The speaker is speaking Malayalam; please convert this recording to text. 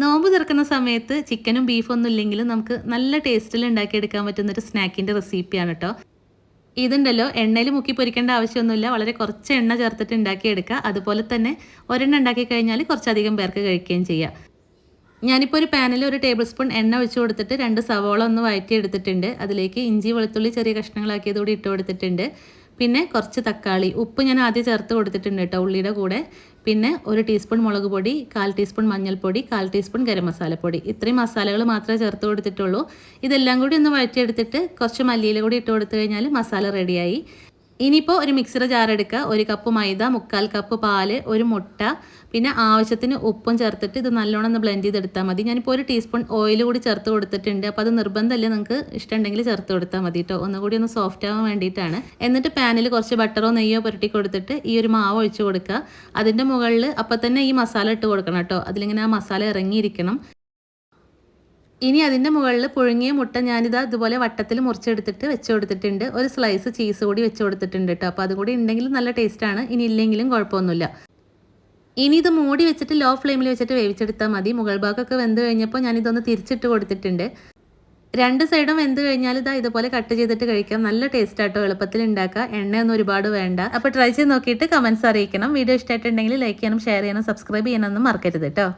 നോമ്പ് തുറക്കുന്ന സമയത്ത് ചിക്കനും ബീഫും ഒന്നും ഇല്ലെങ്കിലും നമുക്ക് നല്ല ടേസ്റ്റിൽ ഉണ്ടാക്കിയെടുക്കാൻ പറ്റുന്നൊരു സ്നാക്കിൻ്റെ റെസിപ്പിയാണ് കേട്ടോ. ഇതുണ്ടല്ലോ എണ്ണയിൽ മുക്കി പൊരിക്കേണ്ട ആവശ്യമൊന്നുമില്ല, വളരെ കുറച്ച് എണ്ണ ചേർത്തിട്ട് ഉണ്ടാക്കിയെടുക്കുക. അതുപോലെ തന്നെ ഒരെണ്ണം ഉണ്ടാക്കി കഴിഞ്ഞാൽ കുറച്ചധികം പേർക്ക് കഴിക്കുകയും ചെയ്യാം. ഞാനിപ്പോൾ ഒരു പാനിൽ 1 ടേബിൾ സ്പൂൺ എണ്ണ ഒഴിച്ച് കൊടുത്തിട്ട് 2 സവോള ഒന്ന് വഴറ്റിയെടുത്തിട്ടുണ്ട്. അതിലേക്ക് ഇഞ്ചി വെളുത്തുള്ളി ചെറിയ കഷ്ണങ്ങളാക്കിയത് കൂടി ഇട്ട് കൊടുത്തിട്ടുണ്ട്. പിന്നെ കുറച്ച് തക്കാളി, ഉപ്പ് ഞാൻ ആദ്യം ചേർത്ത് കൊടുത്തിട്ടുണ്ട് കേട്ടോ ഉള്ളിയുടെ കൂടെ. പിന്നെ 1 ടീസ്പൂൺ മുളക് പൊടി, 1/4 ടീസ്പൂൺ മഞ്ഞൾപ്പൊടി, 1/4 ടീസ്പൂൺ ഗരം മസാലപ്പൊടി. ഇത്രയും മസാലകൾ മാത്രമേ ചേർത്ത് കൊടുത്തിട്ടുള്ളൂ. ഇതെല്ലാം കൂടി ഒന്ന് വഴറ്റിയെടുത്തിട്ട് കുറച്ച് മല്ലിയില കൂടി ഇട്ട് കൊടുത്തു കഴിഞ്ഞാൽ മസാല റെഡിയായി. ഇനിയിപ്പോൾ ഒരു മിക്സിയുടെ ജാർ എടുക്കുക. 1 കപ്പ് മൈദ, 1/4 കപ്പ് പാല്, 1 മുട്ട, പിന്നെ ആവശ്യത്തിന് ഉപ്പും ചേർത്തിട്ട് ഇത് നല്ലോണം ഒന്ന് ബ്ലെൻഡ് ചെയ്തെടുത്താൽ മതി. ഞാനിപ്പോൾ 1 ടീസ്പൂൺ ഓയിൽ കൂടി ചേർത്ത് കൊടുത്തിട്ടുണ്ട്. അപ്പോൾ അത് നിർബന്ധമല്ല, നിങ്ങൾക്ക് ഇഷ്ടമുണ്ടെങ്കിൽ ചേർത്ത് കൊടുത്താൽ മതി കേട്ടോ. ഒന്നുകൂടി ഒന്ന് സോഫ്റ്റ് ആവാൻ വേണ്ടിയിട്ടാണ്. എന്നിട്ട് പാനിൽ കുറച്ച് ബട്ടറോ നെയ്യോ പുരട്ടി കൊടുത്തിട്ട് ഈ ഒരു മാവ് ഒഴിച്ച് കൊടുക്കുക. അതിൻ്റെ മുകളിൽ അപ്പം തന്നെ ഈ മസാല ഇട്ട് കൊടുക്കണം കേട്ടോ. അതിലിങ്ങനെ ആ മസാല ഇറങ്ങിയിരിക്കണം. ഇനി അതിൻ്റെ മുകളിൽ പുഴുങ്ങിയ മുട്ട ഞാനിതാ ഇതുപോലെ വട്ടത്തിൽ മുറിച്ചെടുത്തിട്ട് വെച്ച് കൊടുത്തിട്ടുണ്ട്. 1 സ്ലൈസ് ചീസ് കൂടി വെച്ച് കൊടുത്തിട്ടുണ്ട് കേട്ടോ. അപ്പോൾ അതുകൂടി ഉണ്ടെങ്കിൽ നല്ല ടേസ്റ്റാണ്. ഇനി ഇല്ലെങ്കിലും കുഴപ്പമൊന്നുമില്ല. ഇനി ഇത് മൂടി വെച്ചിട്ട് ലോ ഫ്ലെയിമിൽ വെച്ചിട്ട് വേവിച്ചെടുത്താൽ മതി. മുകൾ ഭാഗമൊക്കെ വെന്ത് കഴിഞ്ഞപ്പോൾ ഞാനിതൊന്ന് തിരിച്ചിട്ട് കൊടുത്തിട്ടുണ്ട്. 2 സൈഡും വെന്ത് കഴിഞ്ഞാൽ ഇതാ ഇതുപോലെ കട്ട് ചെയ്തിട്ട് കഴിക്കാം. നല്ല ടേസ്റ്റ് ആട്ടോ, എളുപ്പത്തിൽ ഉണ്ടാക്കുക. എണ്ണയൊന്നും ഒരുപാട് വേണ്ട. അപ്പോൾ ട്രൈ ചെയ്ത് നോക്കിയിട്ട് കമൻസ് അറിയിക്കണം. വീഡിയോ ഇഷ്ടമായിട്ടുണ്ടെങ്കിൽ ലൈക്ക് ചെയ്യാനും ഷെയർ ചെയ്യാനും സബ്സ്ക്രൈബ് ചെയ്യാനൊന്നും മറക്കരുത് കേട്ടോ.